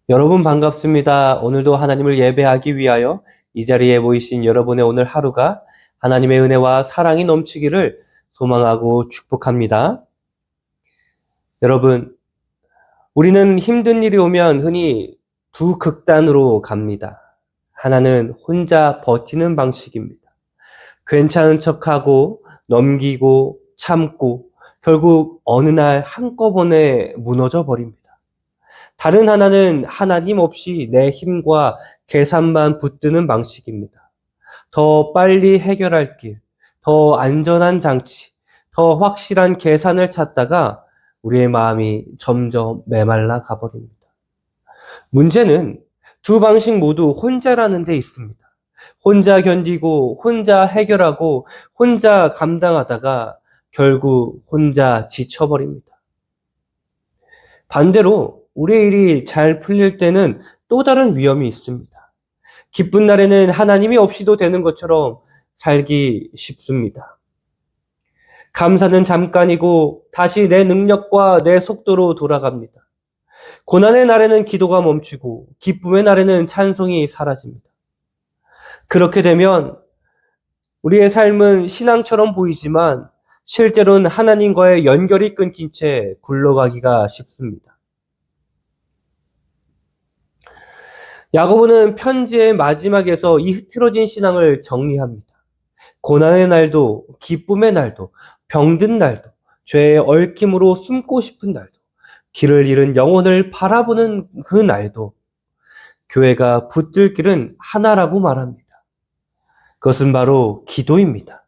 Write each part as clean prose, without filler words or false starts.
여러분 반갑습니다. 오늘도 하나님을 예배하기 위하여 이 자리에 모이신 여러분의 오늘 하루가 하나님의 은혜와 사랑이 넘치기를 소망하고 축복합니다. 여러분, 우리는 힘든 일이 오면 흔히 두 극단으로 갑니다. 하나는 혼자 버티는 방식입니다. 괜찮은 척하고 넘기고 참고 결국 어느 날 한꺼번에 무너져 버립니다. 다른 하나는 하나님 없이 내 힘과 계산만 붙드는 방식입니다. 더 빨리 해결할 길, 더 안전한 장치, 더 확실한 계산을 찾다가 우리의 마음이 점점 메말라 가버립니다. 문제는 두 방식 모두 혼자라는 데 있습니다. 혼자 견디고, 혼자 해결하고, 혼자 감당하다가 결국 혼자 지쳐버립니다. 반대로 우리의 일이 잘 풀릴 때는 또 다른 위험이 있습니다. 기쁜 날에는 하나님이 없이도 되는 것처럼 살기 쉽습니다. 감사는 잠깐이고 다시 내 능력과 내 속도로 돌아갑니다. 고난의 날에는 기도가 멈추고 기쁨의 날에는 찬송이 사라집니다. 그렇게 되면 우리의 삶은 신앙처럼 보이지만 실제로는 하나님과의 연결이 끊긴 채 굴러가기가 쉽습니다. 야고보는 편지의 마지막에서 이 흐트러진 신앙을 정리합니다. 고난의 날도, 기쁨의 날도, 병든 날도, 죄의 얽힘으로 숨고 싶은 날도, 길을 잃은 영혼을 바라보는 그 날도 교회가 붙들 길은 하나라고 말합니다. 그것은 바로 기도입니다.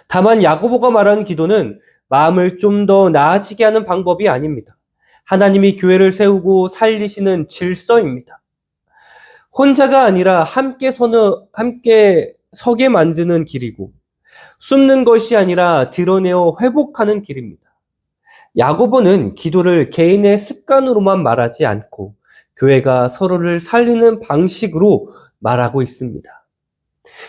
다만 야고보가 말하는 기도는 마음을 좀 더 나아지게 하는 방법이 아닙니다. 하나님이 교회를 세우고 살리시는 질서입니다. 혼자가 아니라 함께 서게 만드는 길이고, 숨는 것이 아니라 드러내어 회복하는 길입니다. 야고보는 기도를 개인의 습관으로만 말하지 않고 교회가 서로를 살리는 방식으로 말하고 있습니다.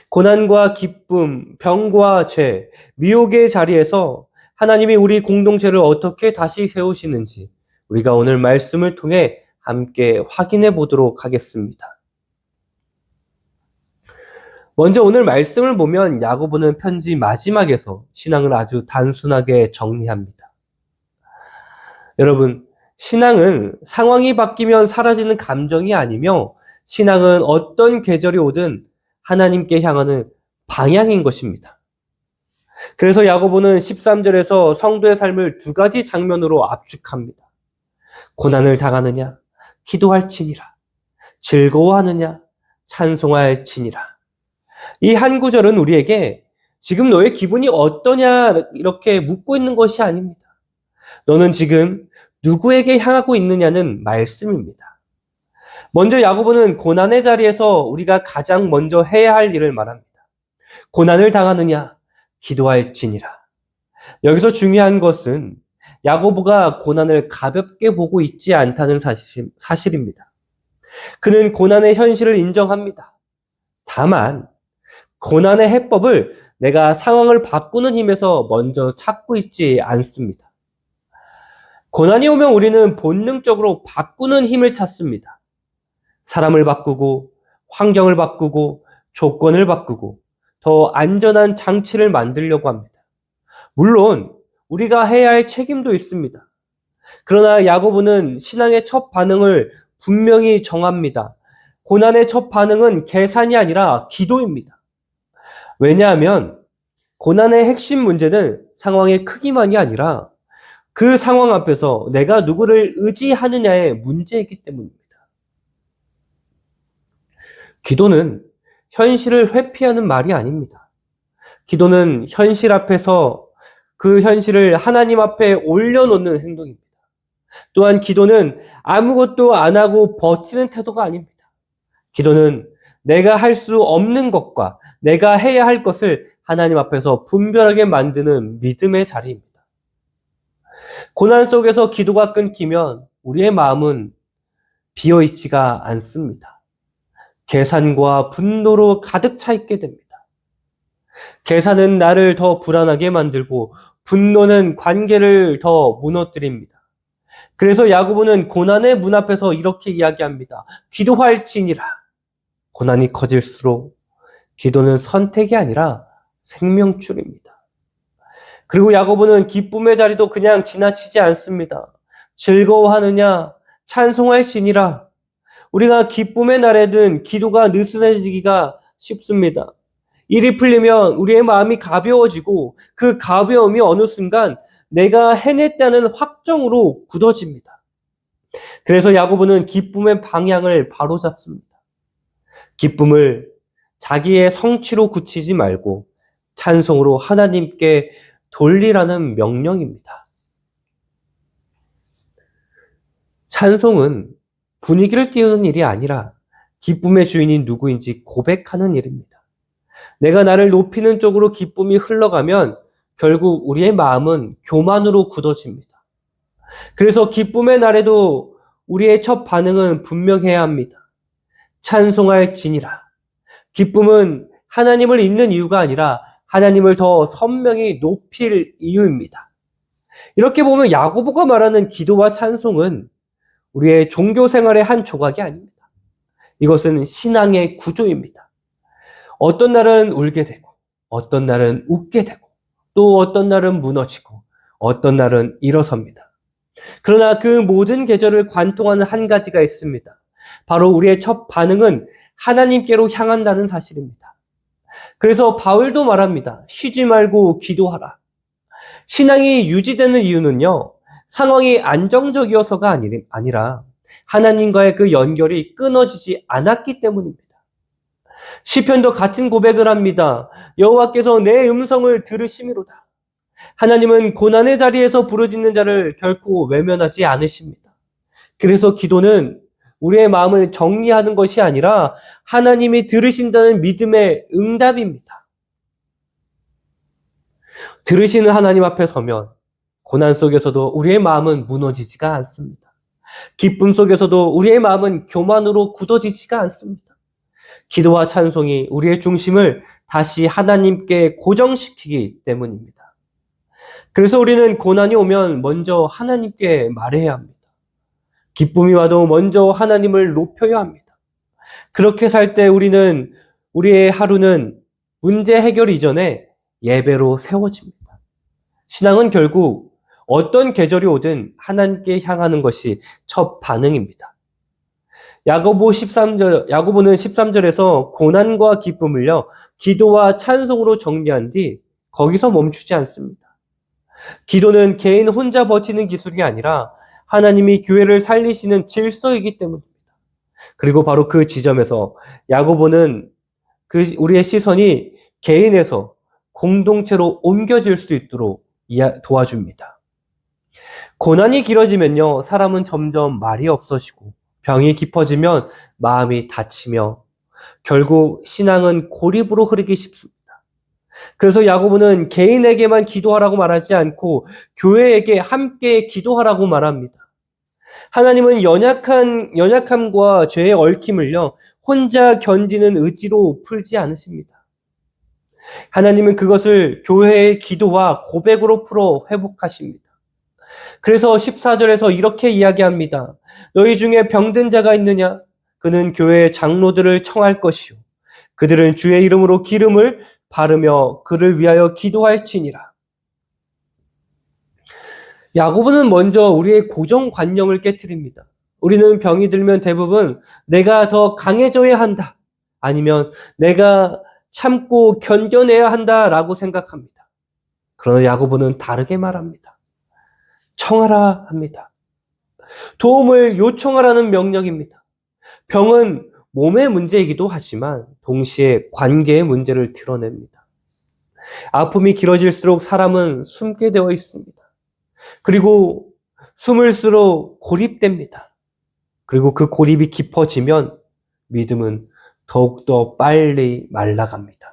고난과 기쁨, 병과 죄, 미혹의 자리에서 하나님이 우리 공동체를 어떻게 다시 세우시는지 우리가 오늘 말씀을 통해 함께 확인해 보도록 하겠습니다. 먼저 오늘 말씀을 보면 야고보는 편지 마지막에서 신앙을 아주 단순하게 정리합니다. 여러분, 신앙은 상황이 바뀌면 사라지는 감정이 아니며 신앙은 어떤 계절이 오든 하나님께 향하는 방향인 것입니다. 그래서 야고보는 13절에서 성도의 삶을 두 가지 장면으로 압축합니다. 고난을 당하느냐, 기도할지니라. 즐거워하느냐, 찬송할지니라. 이 한 구절은 우리에게 지금 너의 기분이 어떠냐 이렇게 묻고 있는 것이 아닙니다. 너는 지금 누구에게 향하고 있느냐는 말씀입니다. 먼저 야고보는 고난의 자리에서 우리가 가장 먼저 해야 할 일을 말합니다. 고난을 당하느냐, 기도할지니라. 여기서 중요한 것은 야고보가 고난을 가볍게 보고 있지 않다는 사실입니다. 그는 고난의 현실을 인정합니다. 다만 고난의 해법을 내가 상황을 바꾸는 힘에서 먼저 찾고 있지 않습니다. 고난이 오면 우리는 본능적으로 바꾸는 힘을 찾습니다. 사람을 바꾸고, 환경을 바꾸고, 조건을 바꾸고, 더 안전한 장치를 만들려고 합니다. 물론 우리가 해야 할 책임도 있습니다. 그러나 야고보는 신앙의 첫 반응을 분명히 정합니다. 고난의 첫 반응은 계산이 아니라 기도입니다. 왜냐하면 고난의 핵심 문제는 상황의 크기만이 아니라 그 상황 앞에서 내가 누구를 의지하느냐의 문제이기 때문입니다. 기도는 현실을 회피하는 말이 아닙니다. 기도는 현실 앞에서 그 현실을 하나님 앞에 올려놓는 행동입니다. 또한 기도는 아무것도 안 하고 버티는 태도가 아닙니다. 기도는 내가 할 수 없는 것과 내가 해야 할 것을 하나님 앞에서 분별하게 만드는 믿음의 자리입니다. 고난 속에서 기도가 끊기면 우리의 마음은 비어있지가 않습니다. 계산과 분노로 가득 차 있게 됩니다. 계산은 나를 더 불안하게 만들고 분노는 관계를 더 무너뜨립니다. 그래서 야고보는 고난의 문 앞에서 이렇게 이야기합니다. 기도할지니라. 고난이 커질수록 기도는 선택이 아니라 생명줄입니다. 그리고 야고보는 기쁨의 자리도 그냥 지나치지 않습니다. 즐거워하느냐? 찬송할지니라. 우리가 기쁨의 날에는 기도가 느슨해지기가 쉽습니다. 일이 풀리면 우리의 마음이 가벼워지고 그 가벼움이 어느 순간 내가 해냈다는 확정으로 굳어집니다. 그래서 야고보는 기쁨의 방향을 바로잡습니다. 기쁨을 자기의 성취로 굳히지 말고 찬송으로 하나님께 돌리라는 명령입니다. 찬송은 분위기를 띄우는 일이 아니라 기쁨의 주인이 누구인지 고백하는 일입니다. 내가 나를 높이는 쪽으로 기쁨이 흘러가면 결국 우리의 마음은 교만으로 굳어집니다. 그래서 기쁨의 날에도 우리의 첫 반응은 분명해야 합니다. 찬송할지니라. 기쁨은 하나님을 잊는 이유가 아니라 하나님을 더 선명히 높일 이유입니다. 이렇게 보면 야고보가 말하는 기도와 찬송은 우리의 종교 생활의 한 조각이 아닙니다. 이것은 신앙의 구조입니다. 어떤 날은 울게 되고, 어떤 날은 웃게 되고, 또 어떤 날은 무너지고, 어떤 날은 일어섭니다. 그러나 그 모든 계절을 관통하는 한 가지가 있습니다. 바로 우리의 첫 반응은 하나님께로 향한다는 사실입니다. 그래서 바울도 말합니다. 쉬지 말고 기도하라. 신앙이 유지되는 이유는요, 상황이 안정적이어서가 아니라 하나님과의 그 연결이 끊어지지 않았기 때문입니다. 시편도 같은 고백을 합니다. 여호와께서 내 음성을 들으심이로다. 하나님은 고난의 자리에서 부르짖는 자를 결코 외면하지 않으십니다. 그래서 기도는 우리의 마음을 정리하는 것이 아니라 하나님이 들으신다는 믿음의 응답입니다. 들으시는 하나님 앞에 서면 고난 속에서도 우리의 마음은 무너지지가 않습니다. 기쁨 속에서도 우리의 마음은 교만으로 굳어지지가 않습니다. 기도와 찬송이 우리의 중심을 다시 하나님께 고정시키기 때문입니다. 그래서 우리는 고난이 오면 먼저 하나님께 말해야 합니다. 기쁨이 와도 먼저 하나님을 높여야 합니다. 그렇게 살 때 우리의 하루는 문제 해결 이전에 예배로 세워집니다. 신앙은 결국 어떤 계절이 오든 하나님께 향하는 것이 첫 반응입니다. 야고보는 13절에서 고난과 기쁨을요, 기도와 찬송으로 정리한 뒤 거기서 멈추지 않습니다. 기도는 개인 혼자 버티는 기술이 아니라 하나님이 교회를 살리시는 질서이기 때문입니다. 그리고 바로 그 지점에서 야고보는 우리의 시선이 개인에서 공동체로 옮겨질 수 있도록 도와줍니다. 고난이 길어지면요, 사람은 점점 말이 없어지고 병이 깊어지면 마음이 다치며 결국 신앙은 고립으로 흐르기 쉽습니다. 그래서 야고보는 개인에게만 기도하라고 말하지 않고 교회에게 함께 기도하라고 말합니다. 하나님은 연약함과 죄의 얽힘을요, 혼자 견디는 의지로 풀지 않으십니다. 하나님은 그것을 교회의 기도와 고백으로 풀어 회복하십니다. 그래서 14절에서 이렇게 이야기합니다. 너희 중에 병든 자가 있느냐? 그는 교회의 장로들을 청할 것이요. 그들은 주의 이름으로 기름을 바르며 그를 위하여 기도할지니라. 야고보는 먼저 우리의 고정관념을 깨트립니다. 우리는 병이 들면 대부분 내가 더 강해져야 한다. 아니면 내가 참고 견뎌내야 한다라고 생각합니다. 그러나 야고보는 다르게 말합니다. 청하라 합니다. 도움을 요청하라는 명령입니다. 병은 몸의 문제이기도 하지만 동시에 관계의 문제를 드러냅니다. 아픔이 길어질수록 사람은 숨게 되어 있습니다. 그리고 숨을수록 고립됩니다. 그리고 그 고립이 깊어지면 믿음은 더욱더 빨리 말라갑니다.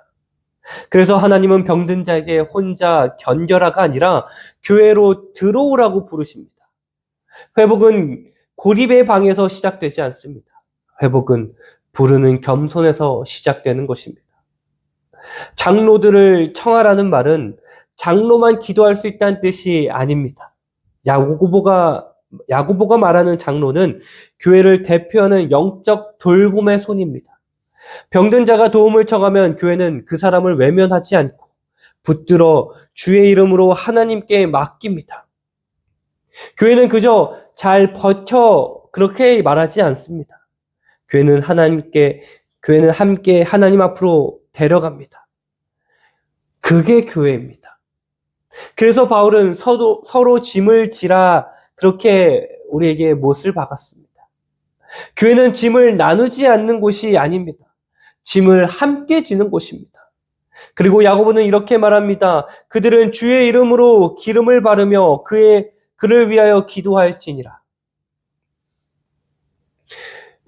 그래서 하나님은 병든 자에게 혼자 견뎌라가 아니라 교회로 들어오라고 부르십니다. 회복은 고립의 방에서 시작되지 않습니다. 회복은 부르는 겸손에서 시작되는 것입니다. 장로들을 청하라는 말은 장로만 기도할 수 있다는 뜻이 아닙니다. 야고보가 야고보가 말하는 장로는 교회를 대표하는 영적 돌봄의 손입니다. 병든 자가 도움을 청하면 교회는 그 사람을 외면하지 않고 붙들어 주의 이름으로 하나님께 맡깁니다. 교회는 그저 잘 버텨 그렇게 말하지 않습니다. 교회는 함께 하나님 앞으로 데려갑니다. 그게 교회입니다. 그래서 바울은 서로 짐을 지라 그렇게 우리에게 못을 박았습니다. 교회는 짐을 나누지 않는 곳이 아닙니다. 짐을 함께 지는 곳입니다. 그리고 야고보는 이렇게 말합니다. 그들은 주의 이름으로 기름을 바르며 그를 위하여 기도할지니라.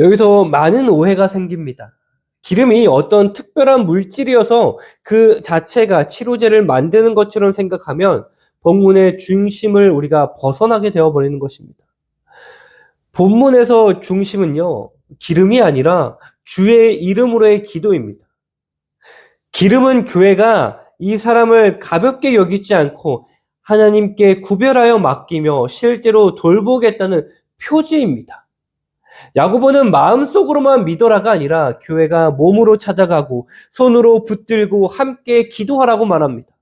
여기서 많은 오해가 생깁니다. 기름이 어떤 특별한 물질이어서 그 자체가 치료제를 만드는 것처럼 생각하면 본문의 중심을 우리가 벗어나게 되어버리는 것입니다. 본문에서 중심은요, 기름이 아니라 주의 이름으로의 기도입니다. 기름은 교회가 이 사람을 가볍게 여기지 않고 하나님께 구별하여 맡기며 실제로 돌보겠다는 표지입니다. 야고보는 마음속으로만 믿어라가 아니라 교회가 몸으로 찾아가고 손으로 붙들고 함께 기도하라고 말합니다.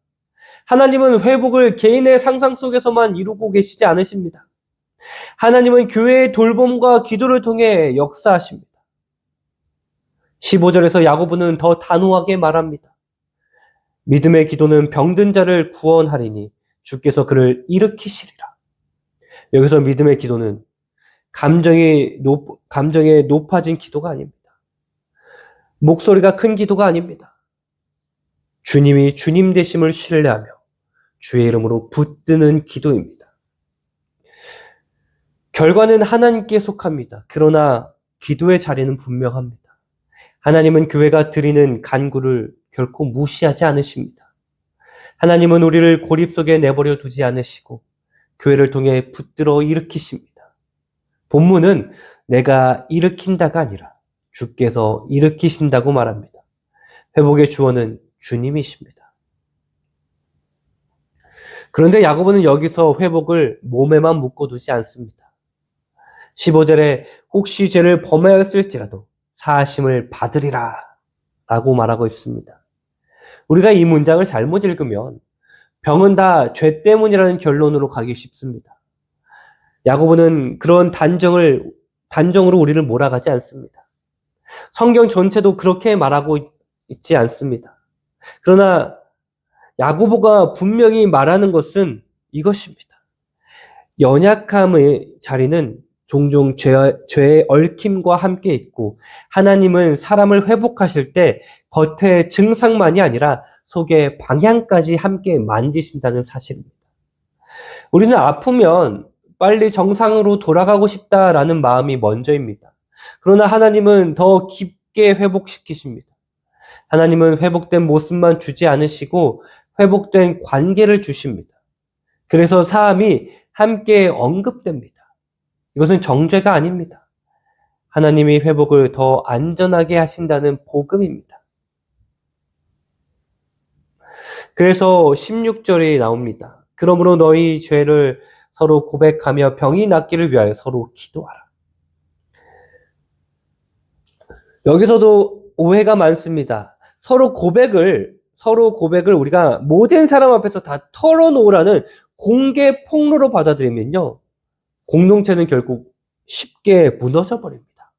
하나님은 회복을 개인의 상상 속에서만 이루고 계시지 않으십니다. 하나님은 교회의 돌봄과 기도를 통해 역사하십니다. 15절에서 야고보는 더 단호하게 말합니다. 믿음의 기도는 병든 자를 구원하리니 주께서 그를 일으키시리라. 여기서 믿음의 기도는 감정에 높아진 기도가 아닙니다. 목소리가 큰 기도가 아닙니다. 주님이 주님 되심을 신뢰하며 주의 이름으로 붙드는 기도입니다. 결과는 하나님께 속합니다. 그러나 기도의 자리는 분명합니다. 하나님은 교회가 드리는 간구를 결코 무시하지 않으십니다. 하나님은 우리를 고립 속에 내버려 두지 않으시고 교회를 통해 붙들어 일으키십니다. 본문은 내가 일으킨다가 아니라 주께서 일으키신다고 말합니다. 회복의 주원은 주님이십니다. 그런데 야고보는 여기서 회복을 몸에만 묶어두지 않습니다. 15절에 혹시 죄를 범하였을지라도 사하심을 받으리라 라고 말하고 있습니다. 우리가 이 문장을 잘못 읽으면 병은 다 죄 때문이라는 결론으로 가기 쉽습니다. 야고보는 그런 단정으로 우리를 몰아가지 않습니다. 성경 전체도 그렇게 말하고 있지 않습니다. 그러나 야고보가 분명히 말하는 것은 이것입니다. 연약함의 자리는 종종 죄의 얽힘과 함께 있고 하나님은 사람을 회복하실 때 겉의 증상만이 아니라 속의 방향까지 함께 만지신다는 사실입니다. 우리는 아프면 빨리 정상으로 돌아가고 싶다라는 마음이 먼저입니다. 그러나 하나님은 더 깊게 회복시키십니다. 하나님은 회복된 모습만 주지 않으시고 회복된 관계를 주십니다. 그래서 사함이 함께 언급됩니다. 이것은 정죄가 아닙니다. 하나님이 회복을 더 안전하게 하신다는 복음입니다. 그래서 16절이 나옵니다. 그러므로 너희 죄를 서로 고백하며 병이 낫기를 위하여 서로 기도하라. 여기서도 오해가 많습니다. 서로 고백을 우리가 모든 사람 앞에서 다 털어놓으라는 공개 폭로로 받아들이면요, 공동체는 결국 쉽게 무너져 버립니다.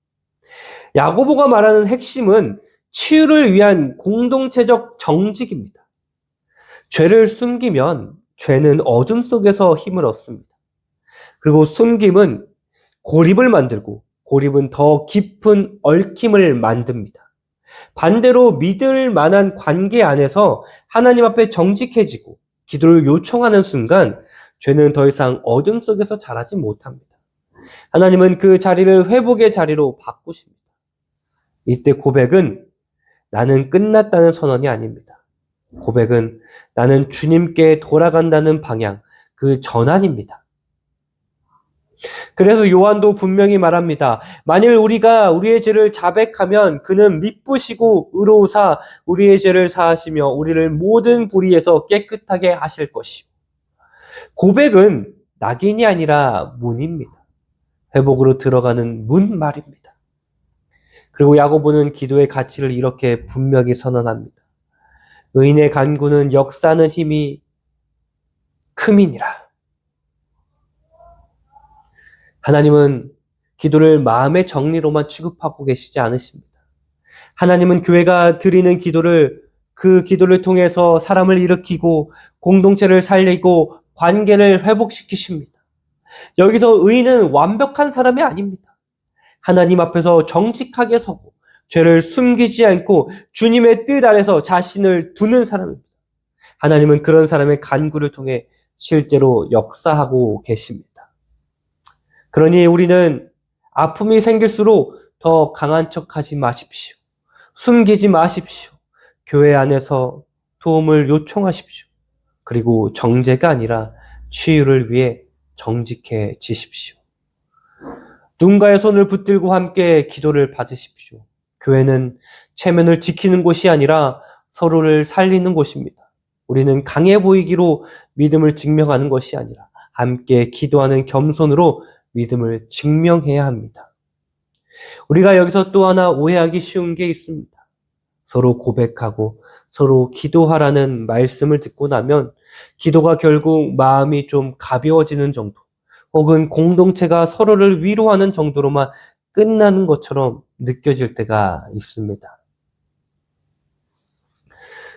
야고보가 말하는 핵심은 치유를 위한 공동체적 정직입니다. 죄를 숨기면 죄는 어둠 속에서 힘을 얻습니다. 그리고 숨김은 고립을 만들고 고립은 더 깊은 얽힘을 만듭니다. 반대로 믿을 만한 관계 안에서 하나님 앞에 정직해지고 기도를 요청하는 순간 죄는 더 이상 어둠 속에서 자라지 못합니다. 하나님은 그 자리를 회복의 자리로 바꾸십니다. 이때 고백은 나는 끝났다는 선언이 아닙니다. 고백은 나는 주님께 돌아간다는 방향, 그 전환입니다. 그래서 요한도 분명히 말합니다. 만일 우리가 우리의 죄를 자백하면 그는 미쁘시고 의로우사 우리의 죄를 사하시며 우리를 모든 불의에서 깨끗하게 하실 것이요. 고백은 낙인이 아니라 문입니다. 회복으로 들어가는 문 말입니다. 그리고 야고보는 기도의 가치를 이렇게 분명히 선언합니다. 의인의 간구는 역사하는 힘이 큼이니라. 하나님은 기도를 마음의 정리로만 취급하고 계시지 않으십니다. 하나님은 교회가 드리는 기도를 그 기도를 통해서 사람을 일으키고 공동체를 살리고 관계를 회복시키십니다. 여기서 의인은 완벽한 사람이 아닙니다. 하나님 앞에서 정직하게 서고 죄를 숨기지 않고 주님의 뜻 아래서 자신을 두는 사람입니다. 하나님은 그런 사람의 간구를 통해 실제로 역사하고 계십니다. 그러니 우리는 아픔이 생길수록 더 강한 척하지 마십시오. 숨기지 마십시오. 교회 안에서 도움을 요청하십시오. 그리고 정죄가 아니라 치유를 위해 정직해지십시오. 누군가의 손을 붙들고 함께 기도를 받으십시오. 교회는 체면을 지키는 곳이 아니라 서로를 살리는 곳입니다. 우리는 강해 보이기로 믿음을 증명하는 것이 아니라 함께 기도하는 겸손으로 믿음을 증명해야 합니다. 우리가 여기서 또 하나 오해하기 쉬운 게 있습니다. 서로 고백하고 서로 기도하라는 말씀을 듣고 나면 기도가 결국 마음이 좀 가벼워지는 정도, 혹은 공동체가 서로를 위로하는 정도로만 끝나는 것처럼 느껴질 때가 있습니다.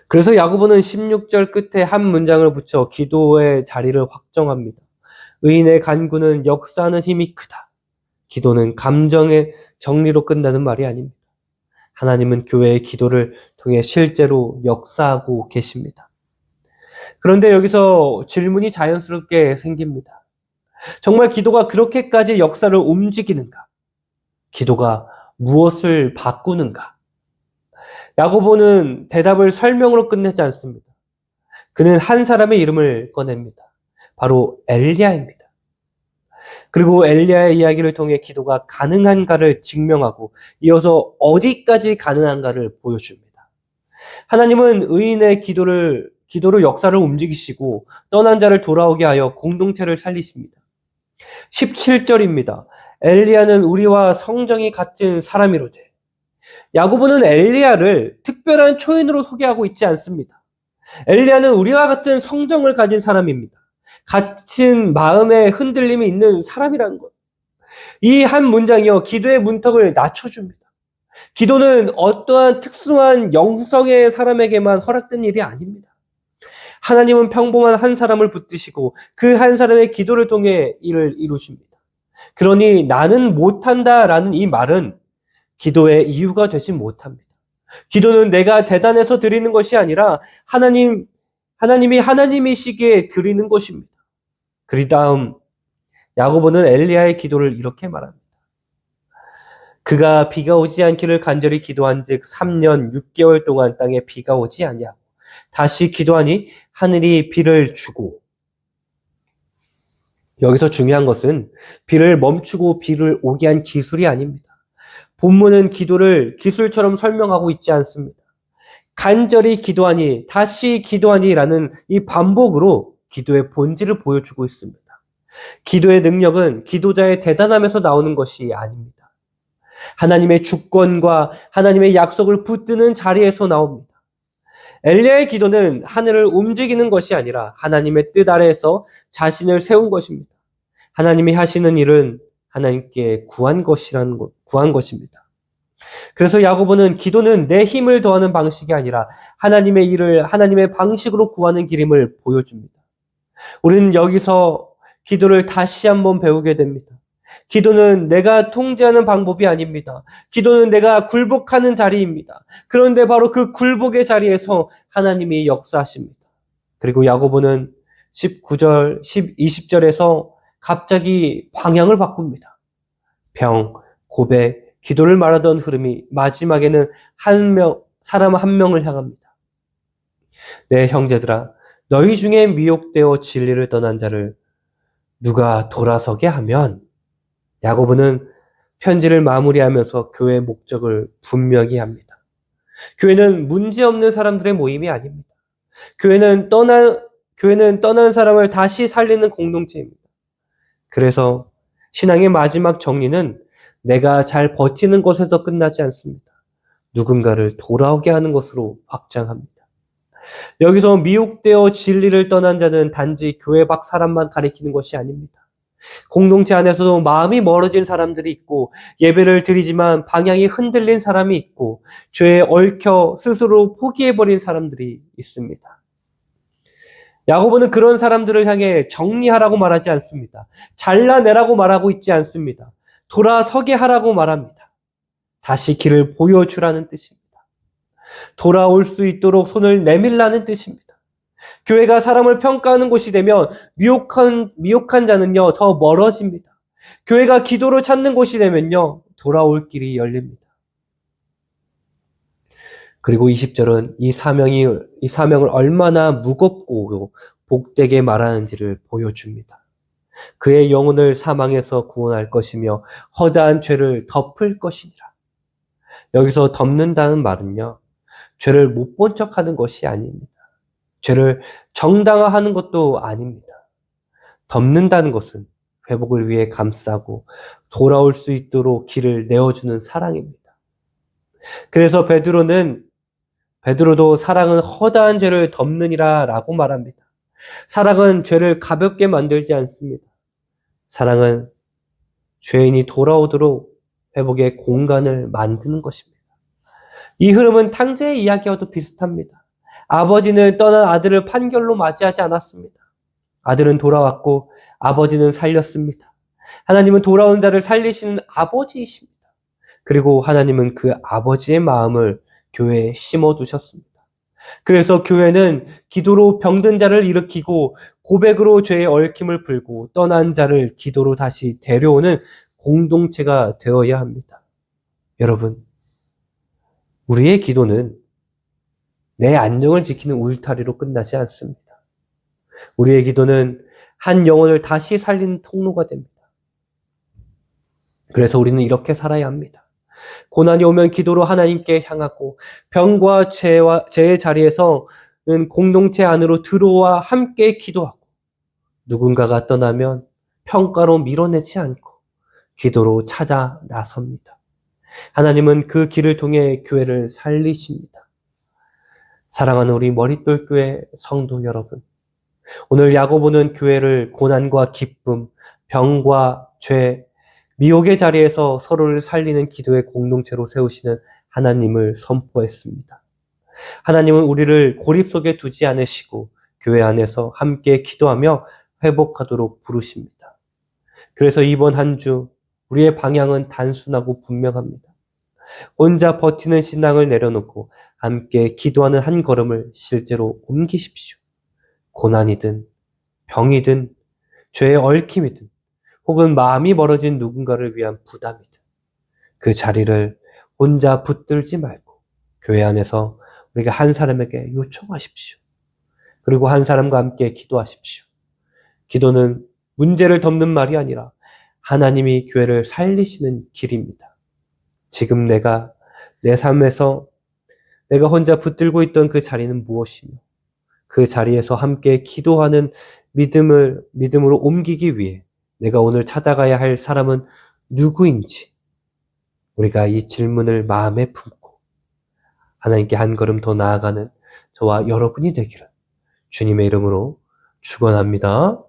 그래서 야고보는 16절 끝에 한 문장을 붙여 기도의 자리를 확정합니다. 의인의 간구는 역사하는 힘이 크다. 기도는 감정의 정리로 끝나는 말이 아닙니다. 하나님은 교회의 기도를 통해 실제로 역사하고 계십니다. 그런데 여기서 질문이 자연스럽게 생깁니다. 정말 기도가 그렇게까지 역사를 움직이는가? 기도가 무엇을 바꾸는가? 야고보는 대답을 설명으로 끝내지 않습니다. 그는 한 사람의 이름을 꺼냅니다. 바로 엘리야입니다. 그리고 엘리야의 이야기를 통해 기도가 가능한가를 증명하고 이어서 어디까지 가능한가를 보여줍니다. 하나님은 의인의 기도로 역사를 움직이시고 떠난 자를 돌아오게 하여 공동체를 살리십니다. 17절입니다. 엘리야는 우리와 성정이 같은 사람이로되. 야고보는 엘리야를 특별한 초인으로 소개하고 있지 않습니다. 엘리야는 우리와 같은 성정을 가진 사람입니다. 같은 마음의 흔들림이 있는 사람이라는 것. 이 한 문장이요, 기도의 문턱을 낮춰줍니다. 기도는 어떠한 특수한 영성의 사람에게만 허락된 일이 아닙니다. 하나님은 평범한 한 사람을 붙드시고 그 한 사람의 기도를 통해 일을 이루십니다. 그러니 나는 못한다라는 이 말은 기도의 이유가 되지 못합니다. 기도는 내가 대단해서 드리는 것이 아니라 하나님이 하나님이시기에 드리는 것입니다. 그 다음 야고보는 엘리야의 기도를 이렇게 말합니다. 그가 비가 오지 않기를 간절히 기도한즉 3년 6개월 동안 땅에 비가 오지 아니하고 다시 기도하니 하늘이 비를 주고. 여기서 중요한 것은 비를 멈추고 비를 오게 한 기술이 아닙니다. 본문은 기도를 기술처럼 설명하고 있지 않습니다. 간절히 기도하니 다시 기도하니라는 이 반복으로 기도의 본질을 보여주고 있습니다. 기도의 능력은 기도자의 대단함에서 나오는 것이 아닙니다. 하나님의 주권과 하나님의 약속을 붙드는 자리에서 나옵니다. 엘리야의 기도는 하늘을 움직이는 것이 아니라 하나님의 뜻 아래에서 자신을 세운 것입니다. 하나님이 하시는 일은 하나님께 구한 것입니다. 그래서 야고보는 기도는 내 힘을 더하는 방식이 아니라 하나님의 일을 하나님의 방식으로 구하는 길임을 보여줍니다. 우리는 여기서 기도를 다시 한번 배우게 됩니다. 기도는 내가 통제하는 방법이 아닙니다. 기도는 내가 굴복하는 자리입니다. 그런데 바로 그 굴복의 자리에서 하나님이 역사하십니다. 그리고 야고보는 19절, 20절에서 갑자기 방향을 바꿉니다. 병, 고백, 기도를 말하던 흐름이 마지막에는 사람 한 명을 향합니다. 내 형제들아, 너희 중에 미혹되어 진리를 떠난 자를 누가 돌아서게 하면. 야고보는 편지를 마무리하면서 교회의 목적을 분명히 합니다. 교회는 문제없는 사람들의 모임이 아닙니다. 교회는 떠난 사람을 다시 살리는 공동체입니다. 그래서 신앙의 마지막 정리는 내가 잘 버티는 것에서 끝나지 않습니다. 누군가를 돌아오게 하는 것으로 확장합니다. 여기서 미혹되어 진리를 떠난 자는 단지 교회 밖 사람만 가리키는 것이 아닙니다. 공동체 안에서도 마음이 멀어진 사람들이 있고, 예배를 드리지만 방향이 흔들린 사람이 있고, 죄에 얽혀 스스로 포기해버린 사람들이 있습니다. 야고보는 그런 사람들을 향해 정리하라고 말하지 않습니다. 잘라내라고 말하고 있지 않습니다. 돌아서게 하라고 말합니다. 다시 길을 보여주라는 뜻입니다. 돌아올 수 있도록 손을 내밀라는 뜻입니다. 교회가 사람을 평가하는 곳이 되면 미혹한 자는요, 더 멀어집니다. 교회가 기도로 찾는 곳이 되면요, 돌아올 길이 열립니다. 그리고 20절은 이 사명을 얼마나 무겁고 복되게 말하는지를 보여줍니다. 그의 영혼을 사망에서 구원할 것이며 허다한 죄를 덮을 것이니라. 여기서 덮는다는 말은요, 죄를 못 본 척하는 것이 아닙니다. 죄를 정당화하는 것도 아닙니다. 덮는다는 것은 회복을 위해 감싸고 돌아올 수 있도록 길을 내어주는 사랑입니다. 그래서 베드로도 사랑은 허다한 죄를 덮느니라 라고 말합니다. 사랑은 죄를 가볍게 만들지 않습니다. 사랑은 죄인이 돌아오도록 회복의 공간을 만드는 것입니다. 이 흐름은 탕자의 이야기와도 비슷합니다. 아버지는 떠난 아들을 판결로 맞이하지 않았습니다. 아들은 돌아왔고 아버지는 살렸습니다. 하나님은 돌아온 자를 살리시는 아버지이십니다. 그리고 하나님은 그 아버지의 마음을 교회에 심어두셨습니다. 그래서 교회는 기도로 병든 자를 일으키고 고백으로 죄의 얽힘을 풀고 떠난 자를 기도로 다시 데려오는 공동체가 되어야 합니다. 여러분, 우리의 기도는 내 안정을 지키는 울타리로 끝나지 않습니다. 우리의 기도는 한 영혼을 다시 살리는 통로가 됩니다. 그래서 우리는 이렇게 살아야 합니다. 고난이 오면 기도로 하나님께 향하고 병과 죄의 자리에서는 공동체 안으로 들어와 함께 기도하고 누군가가 떠나면 평가로 밀어내지 않고 기도로 찾아 나섭니다. 하나님은 그 길을 통해 교회를 살리십니다. 사랑하는 우리 머릿돌교회 성도 여러분, 오늘 야고보는 교회를 고난과 기쁨, 병과 죄, 미혹의 자리에서 서로를 살리는 기도의 공동체로 세우시는 하나님을 선포했습니다. 하나님은 우리를 고립 속에 두지 않으시고 교회 안에서 함께 기도하며 회복하도록 부르십니다. 그래서 이번 한 주 우리의 방향은 단순하고 분명합니다. 혼자 버티는 신앙을 내려놓고 함께 기도하는 한 걸음을 실제로 옮기십시오. 고난이든 병이든 죄의 얽힘이든 혹은 마음이 멀어진 누군가를 위한 부담이든 그 자리를 혼자 붙들지 말고 교회 안에서 우리가 한 사람에게 요청하십시오. 그리고 한 사람과 함께 기도하십시오. 기도는 문제를 덮는 말이 아니라 하나님이 교회를 살리시는 길입니다. 지금 내 삶에서 내가 혼자 붙들고 있던 그 자리는 무엇이며 그 자리에서 함께 기도하는 믿음으로 옮기기 위해 내가 오늘 찾아가야 할 사람은 누구인지 우리가 이 질문을 마음에 품고 하나님께 한 걸음 더 나아가는 저와 여러분이 되기를 주님의 이름으로 축원합니다.